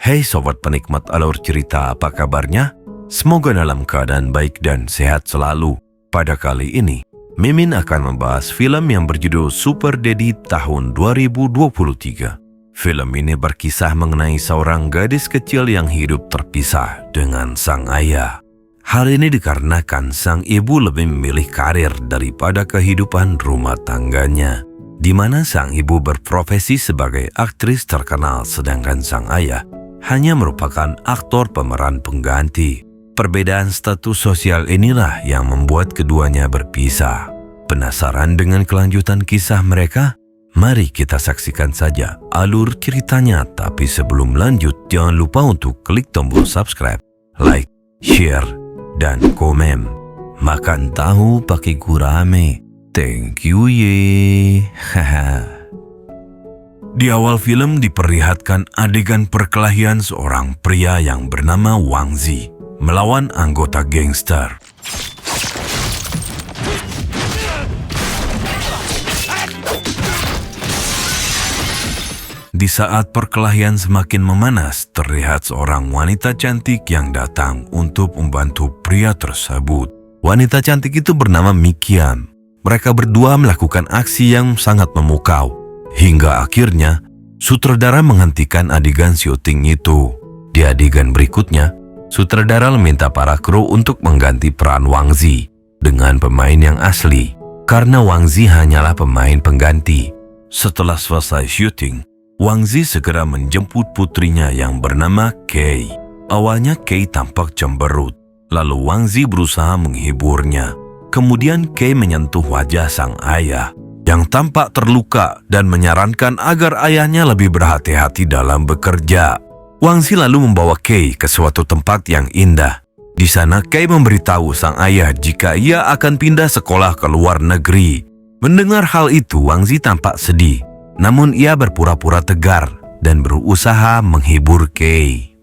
Hai sobat penikmat alur cerita, apa kabarnya? Semoga dalam keadaan baik dan sehat selalu. Pada kali ini, Mimin akan membahas film yang berjudul Super Daddy tahun 2023. Film ini berkisah mengenai seorang gadis kecil yang hidup terpisah dengan sang ayah. Hal ini dikarenakan sang ibu lebih memilih karir daripada kehidupan rumah tangganya, di mana sang ibu berprofesi sebagai aktris terkenal sedangkan sang ayah hanya merupakan aktor pemeran pengganti. Perbedaan status sosial inilah yang membuat keduanya berpisah. Penasaran dengan kelanjutan kisah mereka? Mari kita saksikan saja alur ceritanya. Tapi sebelum lanjut, jangan lupa untuk klik tombol subscribe, like, share, dan komen. Makan tahu pakai gurame. Thank you ye. Haha. Di awal film diperlihatkan adegan perkelahian seorang pria yang bernama Wang Zi melawan anggota gangster. Di saat perkelahian semakin memanas, terlihat seorang wanita cantik yang datang untuk membantu pria tersebut. Wanita cantik itu bernama Mikian. Mereka berdua melakukan aksi yang sangat memukau. Hingga akhirnya, sutradara menghentikan adegan syuting itu. Di adegan berikutnya, sutradara meminta para kru untuk mengganti peran Wang Zi dengan pemain yang asli, karena Wang Zi hanyalah pemain pengganti. Setelah selesai syuting, Wang Zi segera menjemput putrinya yang bernama Kei. Awalnya Kei tampak cemberut, lalu Wang Zi berusaha menghiburnya. Kemudian Kei menyentuh wajah sang ayah yang tampak terluka dan menyarankan agar ayahnya lebih berhati-hati dalam bekerja. Wang Zi lalu membawa Kei ke suatu tempat yang indah. Di sana Kei memberitahu sang ayah jika ia akan pindah sekolah ke luar negeri. Mendengar hal itu, Wang Zi tampak sedih. Namun ia berpura-pura tegar dan berusaha menghibur Kei.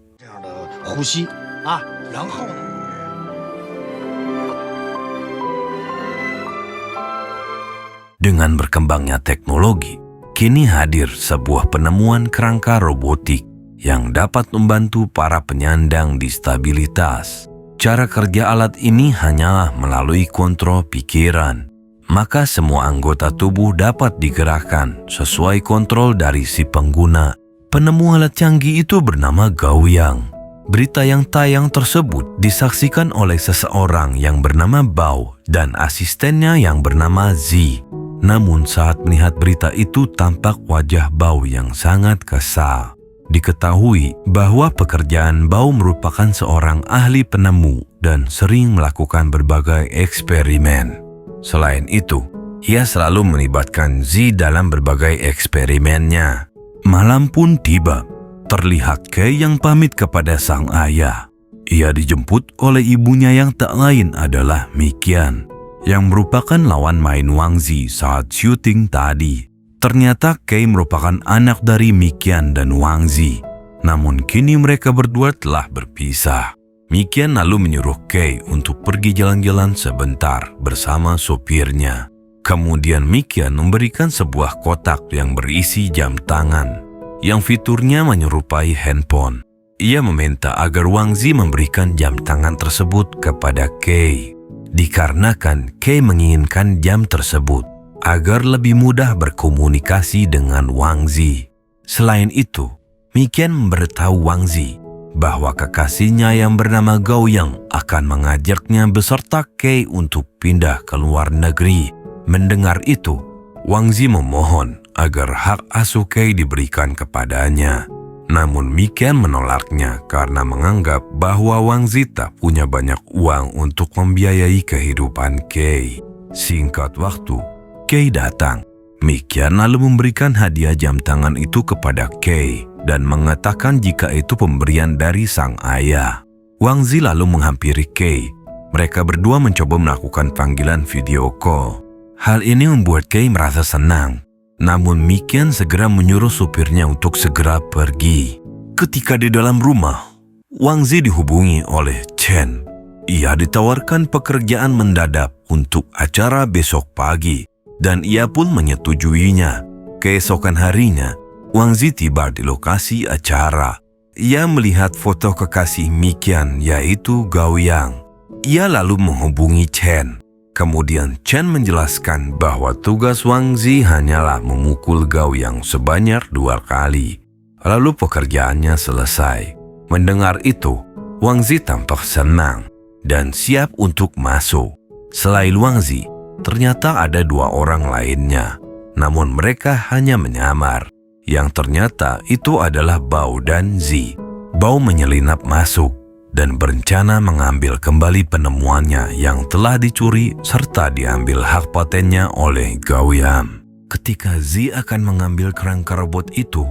Dengan berkembangnya teknologi, kini hadir sebuah penemuan kerangka robotik yang dapat membantu para penyandang disabilitas. Cara kerja alat ini hanyalah melalui kontrol pikiran. Maka semua anggota tubuh dapat digerakkan sesuai kontrol dari si pengguna. Penemu alat canggih itu bernama Gaoyang. Berita yang tayang tersebut disaksikan oleh seseorang yang bernama Bao dan asistennya yang bernama Zi. Namun saat melihat berita itu tampak wajah Bao yang sangat kesal. Diketahui bahwa pekerjaan Bao merupakan seorang ahli penemu dan sering melakukan berbagai eksperimen. Selain itu, ia selalu melibatkan Zi dalam berbagai eksperimennya. Malam pun tiba. Terlihat Kei yang pamit kepada sang ayah. Ia dijemput oleh ibunya yang tak lain adalah Mikian, yang merupakan lawan main Wang Zi saat syuting tadi. Ternyata Kei merupakan anak dari Mikian dan Wang Zi. Namun kini mereka berdua telah berpisah. Mikian lalu menyuruh Kei untuk pergi jalan-jalan sebentar bersama sopirnya. Kemudian Mikian memberikan sebuah kotak yang berisi jam tangan, yang fiturnya menyerupai handphone. Ia meminta agar Wang Zi memberikan jam tangan tersebut kepada Kei. Dikarenakan Kei menginginkan jam tersebut agar lebih mudah berkomunikasi dengan Wang Zi. Selain itu, Mikian memberitahu Wang Zi bahwa kekasihnya yang bernama Gaoyang akan mengajaknya beserta Kei untuk pindah ke luar negeri. Mendengar itu, Wang Zi memohon agar hak asuh Kei diberikan kepadanya. Namun Mikian menolaknya karena menganggap bahwa Wang Zi tak punya banyak uang untuk membiayai kehidupan Kei. Singkat waktu, Kei datang. Mikian lalu memberikan hadiah jam tangan itu kepada Kei dan mengatakan jika itu pemberian dari sang ayah. Wang Zi lalu menghampiri Kei. Mereka berdua mencoba melakukan panggilan video call. Hal ini membuat Kei merasa senang. Namun Mikian segera menyuruh supirnya untuk segera pergi. Ketika di dalam rumah, Wang Zi dihubungi oleh Chen. Ia ditawarkan pekerjaan mendadak untuk acara besok pagi, dan ia pun menyetujuinya. Keesokan harinya, Wang Zi tiba di lokasi acara. ia melihat foto kekasih Mikian yaitu Gao Yang. Ia lalu menghubungi Chen. Kemudian Chen menjelaskan bahwa tugas Wang Zi hanyalah memukul Gao Yang sebanyak 2 kali. Lalu pekerjaannya selesai. Mendengar itu, Wang Zi tampak senang dan siap untuk masuk. Selain Wang Zi, ternyata ada 2 orang lainnya. Namun mereka hanya menyamar. Yang ternyata itu adalah Bao dan Zi. Bao menyelinap masuk dan berencana mengambil kembali penemuannya yang telah dicuri serta diambil hak patennya oleh Gao Yang. Ketika Zi akan mengambil kerangka robot itu,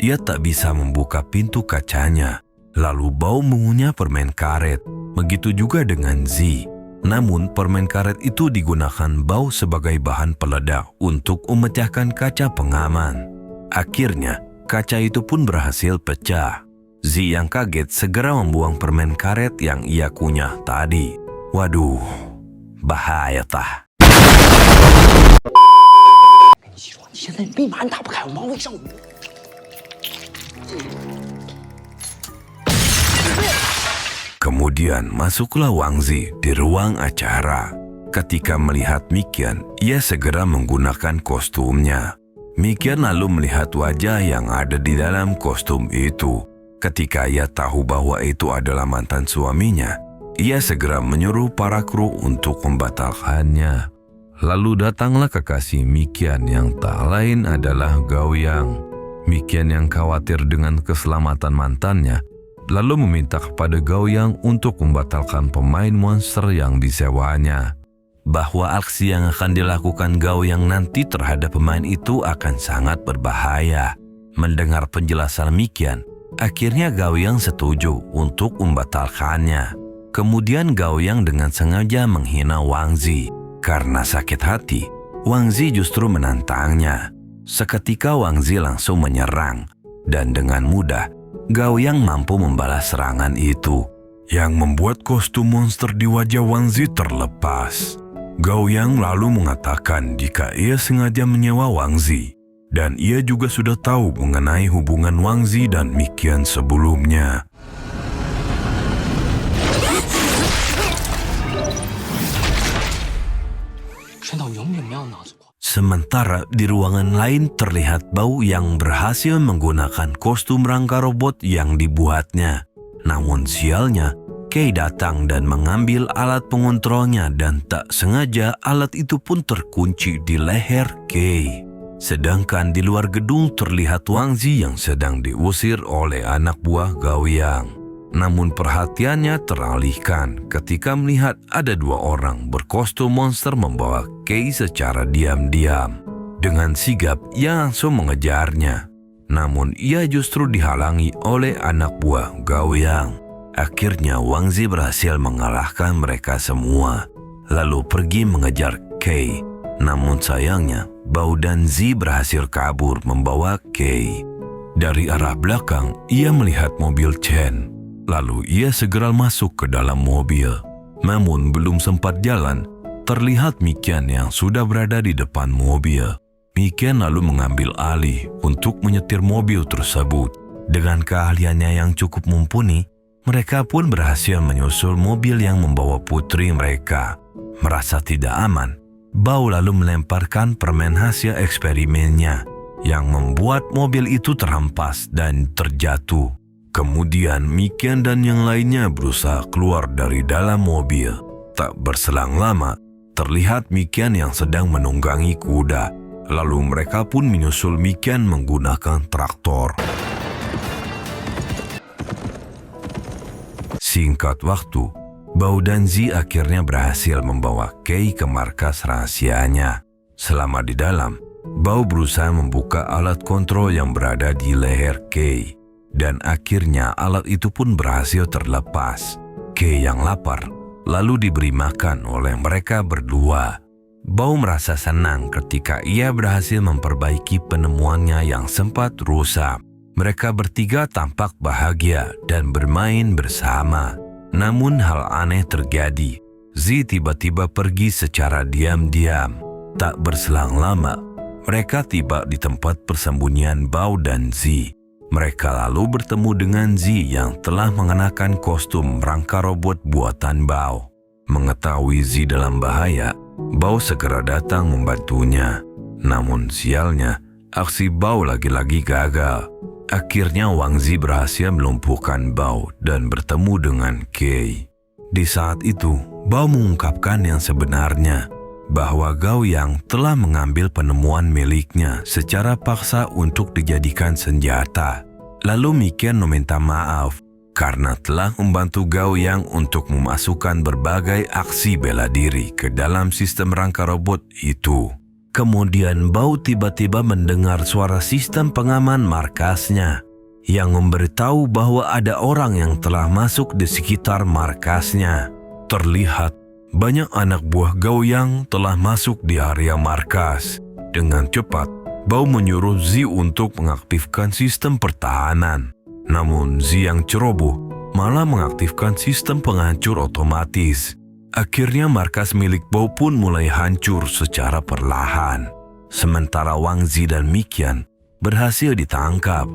ia tak bisa membuka pintu kacanya. Lalu Bao mengunyah permen karet. Begitu juga dengan Zi. Namun permen karet itu digunakan Bao sebagai bahan peledak untuk memecahkan kaca pengaman. Akhirnya, kaca itu pun berhasil pecah. Zi yang kaget segera membuang permen karet yang ia kunyah tadi. Waduh, bahaya tah. Kemudian masuklah Wang Zi di ruang acara. Ketika melihat Mikian, ia segera menggunakan kostumnya. Mikian lalu melihat wajah yang ada di dalam kostum itu. Ketika ia tahu bahwa itu adalah mantan suaminya, ia segera menyuruh para kru untuk membatalkannya. Lalu datanglah kekasih Mikian yang tak lain adalah Gao Yang. Mikian yang khawatir dengan keselamatan mantannya, lalu meminta kepada Gao Yang untuk membatalkan pemain monster yang disewanya. Bahwa aksi yang akan dilakukan Gao Yang nanti terhadap pemain itu akan sangat berbahaya. Mendengar penjelasan Mikian, akhirnya Gao Yang setuju untuk membatalkannya. Kemudian Gao Yang dengan sengaja menghina Wang Zi. Karena sakit hati, Wang Zi justru menantangnya. Seketika Wang Zi langsung menyerang, dan dengan mudah Gao Yang mampu membalas serangan itu, yang membuat kostum monster di wajah Wang Zi terlepas. Gao Yang lalu mengatakan jika ia sengaja menyewa Wang Zi, dan ia juga sudah tahu mengenai hubungan Wang Zi dan Mikian sebelumnya. Sementara di ruangan lain terlihat Bao yang berhasil menggunakan kostum rangka robot yang dibuatnya. Namun sialnya, Kei datang dan mengambil alat pengontrolnya dan tak sengaja alat itu pun terkunci di leher Kei. Sedangkan di luar gedung terlihat Wang Zi yang sedang diusir oleh anak buah Gao Yang. Namun perhatiannya teralihkan ketika melihat ada 2 orang berkostum monster membawa Kei secara diam-diam. Dengan sigap ia langsung mengejarnya. Namun ia justru dihalangi oleh anak buah Gao Yang. Akhirnya Wang Zi berhasil mengalahkan mereka semua, lalu pergi mengejar Kei. Namun sayangnya, Bao dan Zi berhasil kabur membawa Kei. Dari arah belakang, ia melihat mobil Chen. Lalu ia segera masuk ke dalam mobil. Namun belum sempat jalan, terlihat Mikian yang sudah berada di depan mobil. Mikian lalu mengambil alih untuk menyetir mobil tersebut. Dengan keahliannya yang cukup mumpuni, mereka pun berhasil menyusul mobil yang membawa putri mereka. Merasa tidak aman, Bao lalu melemparkan permen hasil eksperimennya yang membuat mobil itu terhempas dan terjatuh. Kemudian Mikian dan yang lainnya berusaha keluar dari dalam mobil. Tak berselang lama, terlihat Mikian yang sedang menunggangi kuda. Lalu mereka pun menyusul Mikian menggunakan traktor. Singkat waktu, Bao dan Zi akhirnya berhasil membawa Kei ke markas rahasianya. Selama di dalam, Bao berusaha membuka alat kontrol yang berada di leher Kei. Dan akhirnya alat itu pun berhasil terlepas. Kei yang lapar lalu diberi makan oleh mereka berdua. Bao merasa senang ketika ia berhasil memperbaiki penemuannya yang sempat rusak. Mereka bertiga tampak bahagia dan bermain bersama. Namun hal aneh terjadi. Zi tiba-tiba pergi secara diam-diam. Tak berselang lama, mereka tiba di tempat persembunyian Bao dan Zi. Mereka lalu bertemu dengan Zi yang telah mengenakan kostum rangka robot buatan Bao. Mengetahui Zi dalam bahaya, Bao segera datang membantunya. Namun sialnya, aksi Bao lagi-lagi gagal. Akhirnya Wang Zi berhasil melumpuhkan Bao dan bertemu dengan Kei. Di saat itu, Bao mengungkapkan yang sebenarnya, bahwa Gao Yang telah mengambil penemuan miliknya secara paksa untuk dijadikan senjata. Lalu Mikian meminta maaf karena telah membantu Gao Yang untuk memasukkan berbagai aksi bela diri ke dalam sistem rangka robot itu. Kemudian Bao tiba-tiba mendengar suara sistem pengaman markasnya yang memberitahu bahwa ada orang yang telah masuk di sekitar markasnya. Terlihat banyak anak buah Gao Yang telah masuk di area markas. Dengan cepat, Bao menyuruh Zi untuk mengaktifkan sistem pertahanan. Namun Zi yang ceroboh malah mengaktifkan sistem penghancur otomatis. Akhirnya markas milik Bao pun mulai hancur secara perlahan. Sementara Wang Zi dan Mikian berhasil ditangkap.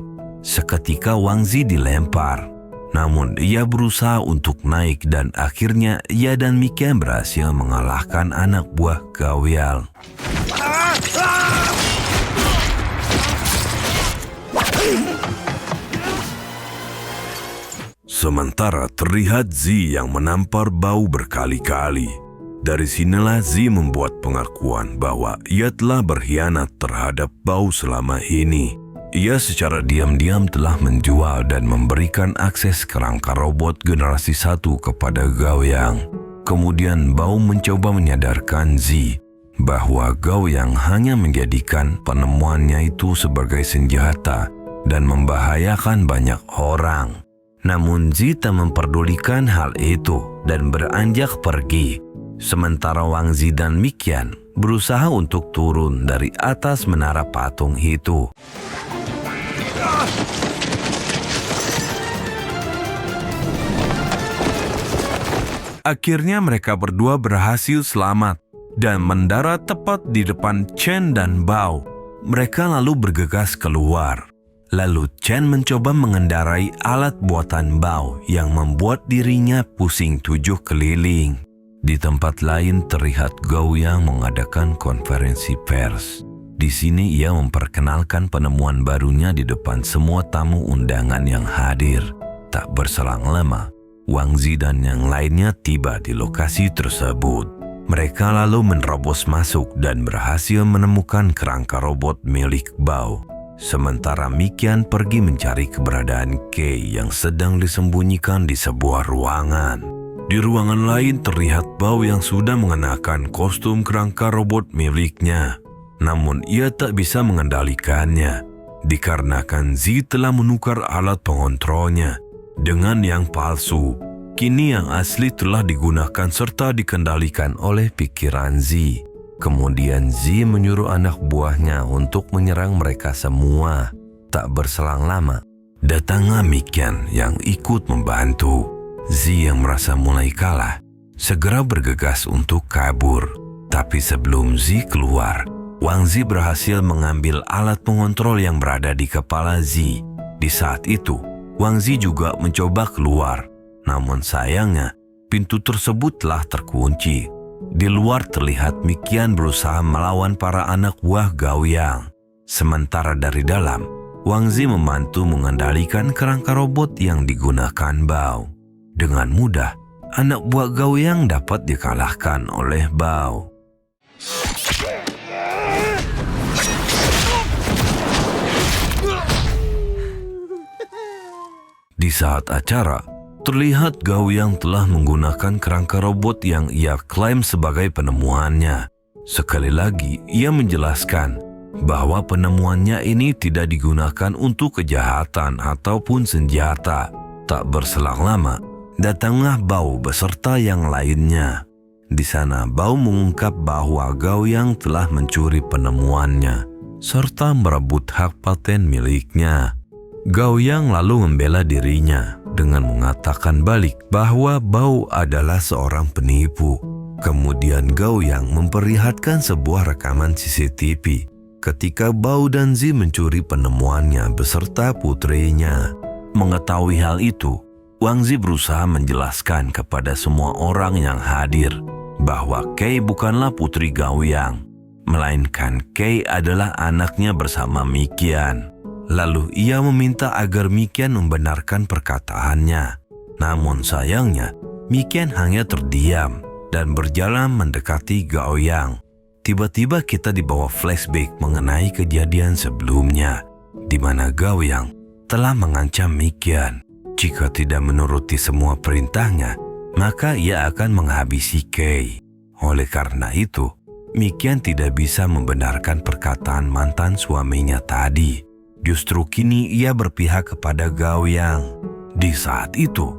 Seketika Wang Zi dilempar. Namun ia berusaha untuk naik dan akhirnya ia dan Mikian berhasil mengalahkan anak buah Gao Yang. Sementara terlihat Zi yang menampar Bao berkali-kali. Dari sinilah Zi membuat pengakuan bahwa ia telah berkhianat terhadap Bao selama ini. Ia secara diam-diam telah menjual dan memberikan akses kerangka robot generasi 1 kepada Gao Yang. Kemudian Bao mencoba menyadarkan Zi bahwa Gao Yang hanya menjadikan penemuannya itu sebagai senjata dan membahayakan banyak orang. Namun Zi tak memperdulikan hal itu dan beranjak pergi. Sementara Wang Zi dan Mikian berusaha untuk turun dari atas menara patung itu. Akhirnya mereka berdua berhasil selamat dan mendarat tepat di depan Chen dan Bao. Mereka lalu bergegas keluar. Lalu Chen mencoba mengendarai alat buatan Bao yang membuat dirinya pusing 7 keliling. Di tempat lain terlihat Gao Yang mengadakan konferensi pers. Di sini ia memperkenalkan penemuan barunya di depan semua tamu undangan yang hadir. Tak berselang lama, Wang Zi dan yang lainnya tiba di lokasi tersebut. Mereka lalu menerobos masuk dan berhasil menemukan kerangka robot milik Bao. Sementara Mikian pergi mencari keberadaan Kei yang sedang disembunyikan di sebuah ruangan. Di ruangan lain terlihat Bao yang sudah mengenakan kostum kerangka robot miliknya. Namun ia tak bisa mengendalikannya, dikarenakan Zi telah menukar alat pengontrolnya dengan yang palsu. Kini yang asli telah digunakan serta dikendalikan oleh pikiran Zi. Kemudian Zi menyuruh anak buahnya untuk menyerang mereka semua. Tak berselang lama, datanglah Mikian yang ikut membantu. Zi yang merasa mulai kalah, segera bergegas untuk kabur. Tapi sebelum Zi keluar, Wang Zi berhasil mengambil alat pengontrol yang berada di kepala Zi. Di saat itu, Wang Zi juga mencoba keluar. Namun sayangnya, pintu tersebut telah terkunci. Di luar terlihat Mikian berusaha melawan para anak buah Gao Yang. Sementara dari dalam, Wang Zi membantu mengendalikan kerangka robot yang digunakan Bao. Dengan mudah, anak buah Gao Yang dapat dikalahkan oleh Bao. Di saat acara, terlihat Gao Yang telah menggunakan kerangka robot yang ia klaim sebagai penemuannya. Sekali lagi, ia menjelaskan bahwa penemuannya ini tidak digunakan untuk kejahatan ataupun senjata. Tak berselang lama, datanglah Bao beserta yang lainnya. Di sana, Bao mengungkap bahwa Gao Yang telah mencuri penemuannya serta merebut hak paten miliknya. Gao Yang lalu membela dirinya dengan mengatakan balik bahwa Bao adalah seorang penipu. Kemudian Gao Yang memperlihatkan sebuah rekaman CCTV ketika Bao dan Zi mencuri penemuannya beserta putrinya. Mengetahui hal itu, Wang Zi berusaha menjelaskan kepada semua orang yang hadir bahwa Kei bukanlah putri Gao Yang, melainkan Kei adalah anaknya bersama Miqian. Lalu ia meminta agar Miqian membenarkan perkataannya. Namun sayangnya, Miqian hanya terdiam dan berjalan mendekati Gao Yang. Tiba-tiba kita dibawa flashback mengenai kejadian sebelumnya, di mana Gao Yang telah mengancam Miqian. Jika tidak menuruti semua perintahnya, maka ia akan menghabisi Kei. Oleh karena itu, Miqian tidak bisa membenarkan perkataan mantan suaminya tadi. Justru kini ia berpihak kepada Gao Yang. Di saat itu,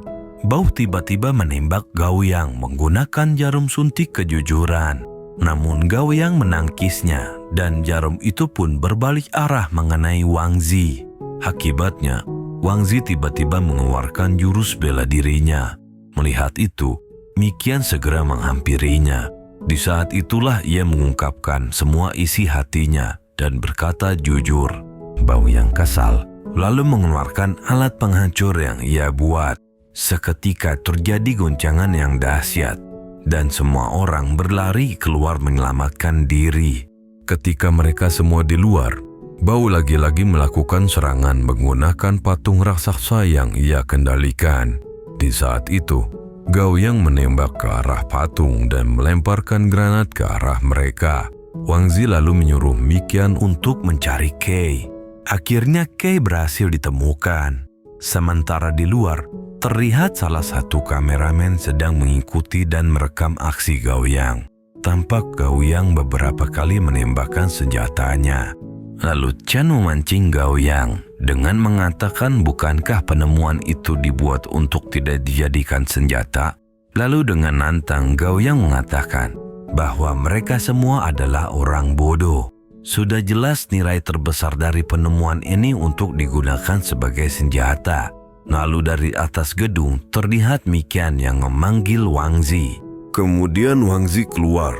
Bao tiba-tiba menembak Gao Yang menggunakan jarum suntik kejujuran. Namun Gao Yang menangkisnya dan jarum itu pun berbalik arah mengenai Wang Zi. Akibatnya, Wang Zi tiba-tiba mengeluarkan jurus bela dirinya. Melihat itu, Miqian segera menghampirinya. Di saat itulah ia mengungkapkan semua isi hatinya dan berkata jujur. Bao yang kesal lalu mengeluarkan alat penghancur yang ia buat. Seketika terjadi goncangan yang dahsyat dan semua orang berlari keluar menyelamatkan diri. Ketika mereka semua di luar, Bao lagi-lagi melakukan serangan menggunakan patung raksasa yang ia kendalikan. Di saat itu, Gao Yang menembak ke arah patung dan melemparkan granat ke arah mereka. Wang Zi lalu menyuruh Miqian untuk mencari Kei. Akhirnya Kei berhasil ditemukan. Sementara di luar, terlihat salah satu kameramen sedang mengikuti dan merekam aksi Gao Yang. Tampak Gao Yang beberapa kali menembakkan senjatanya. Lalu Chen memancing Gao Yang dengan mengatakan bukankah penemuan itu dibuat untuk tidak dijadikan senjata? Lalu dengan nantang Gao Yang mengatakan bahwa mereka semua adalah orang bodoh. Sudah jelas nilai terbesar dari penemuan ini untuk digunakan sebagai senjata. Lalu dari atas gedung terlihat Miqian yang memanggil Wang Zi. Kemudian Wang Zi keluar,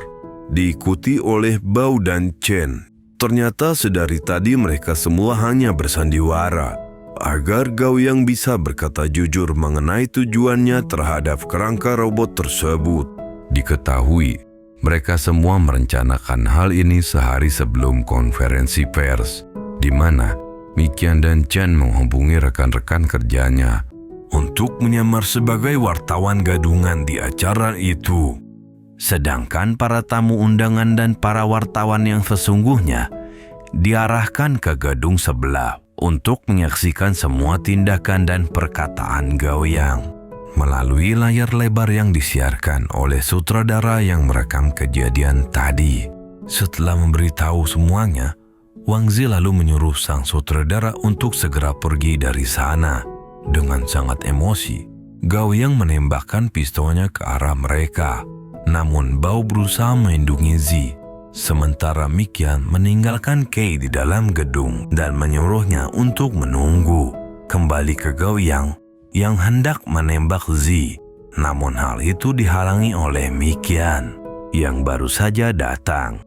diikuti oleh Bao dan Chen. Ternyata sedari tadi mereka semua hanya bersandiwara agar Gao Yang bisa berkata jujur mengenai tujuannya terhadap kerangka robot tersebut. Diketahui, mereka semua merencanakan hal ini sehari sebelum konferensi pers, di mana Miqian dan Chen menghubungi rekan-rekan kerjanya untuk menyamar sebagai wartawan gadungan di acara itu. Sedangkan para tamu undangan dan para wartawan yang sesungguhnya diarahkan ke gedung sebelah untuk menyaksikan semua tindakan dan perkataan Gao Yang melalui layar lebar yang disiarkan oleh sutradara yang merekam kejadian tadi. Setelah memberitahu semuanya, Wang Zi lalu menyuruh sang sutradara untuk segera pergi dari sana. Dengan sangat emosi, Gao Yang menembakkan pistolnya ke arah mereka. Namun Bao berusaha melindungi Zi, sementara Miqian meninggalkan Kei di dalam gedung dan menyuruhnya untuk menunggu. Kembali ke Gao Yang hendak menembak Zi, namun hal itu dihalangi oleh Miqian yang baru saja datang.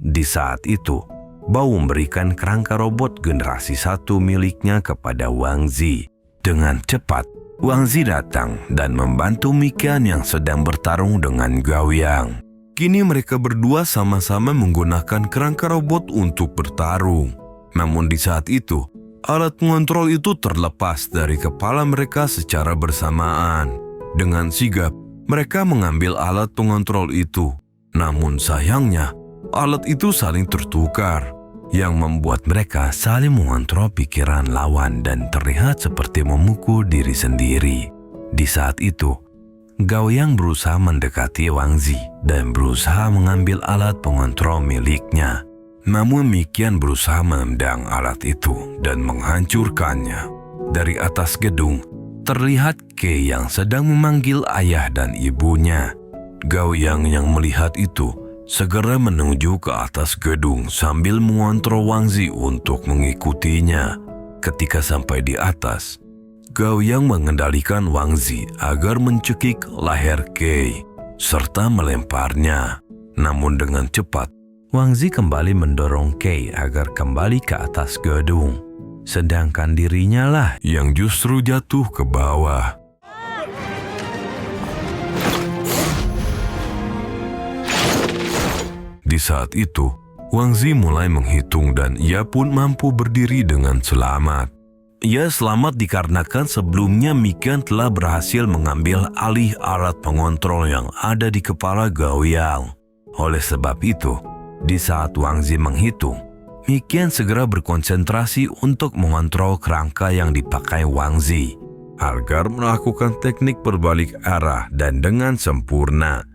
Di saat itu, Bao memberikan kerangka robot generasi 1 miliknya kepada Wang Zi. Dengan cepat, Wang Zi datang dan membantu Miqian yang sedang bertarung dengan Gao Yang. Kini mereka berdua sama-sama menggunakan kerangka robot untuk bertarung. Namun di saat itu, alat pengontrol itu terlepas dari kepala mereka secara bersamaan. Dengan sigap, mereka mengambil alat pengontrol itu. Namun sayangnya, alat itu saling tertukar, yang membuat mereka saling mengontrol pikiran lawan dan terlihat seperti memukul diri sendiri. Di saat itu, Gao Yang berusaha mendekati Wang Zi dan berusaha mengambil alat pengontrol miliknya. Namun Miqian berusaha menendang alat itu dan menghancurkannya. Dari atas gedung, terlihat Kei yang sedang memanggil ayah dan ibunya. Gao Yang melihat itu segera menuju ke atas gedung sambil mengontrol Wang Zi untuk mengikutinya. Ketika sampai di atas, Gao Yang mengendalikan Wang Zi agar mencekik leher Kei serta melemparnya. Namun dengan cepat, Wang Zi kembali mendorong Kei agar kembali ke atas gedung. Sedangkan dirinya lah yang justru jatuh ke bawah. Di saat itu, Wang Zi mulai menghitung dan ia pun mampu berdiri dengan selamat. Ia selamat dikarenakan sebelumnya Mikian telah berhasil mengambil alih alat pengontrol yang ada di kepala Gao Yang. Oleh sebab itu, di saat Wang Zi menghitung, Mikian segera berkonsentrasi untuk mengontrol kerangka yang dipakai Wang Zi agar melakukan teknik berbalik arah dan dengan sempurna.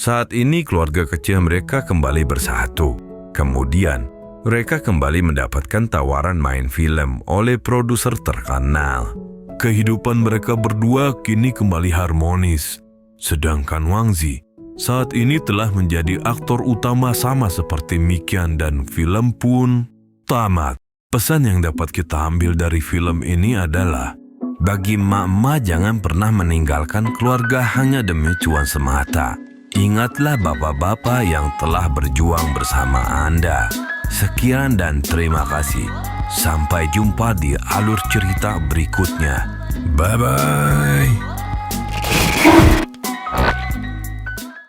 Saat ini keluarga kecil mereka kembali bersatu. Kemudian, mereka kembali mendapatkan tawaran main film oleh produser terkenal. Kehidupan mereka berdua kini kembali harmonis. Sedangkan Wang Zi saat ini telah menjadi aktor utama sama seperti Mikian dan film pun tamat. Pesan yang dapat kita ambil dari film ini adalah, bagi emak-emak jangan pernah meninggalkan keluarga hanya demi cuan semata. Ingatlah bapak-bapak yang telah berjuang bersama Anda. Sekian dan terima kasih. Sampai jumpa di alur cerita berikutnya. Bye-bye.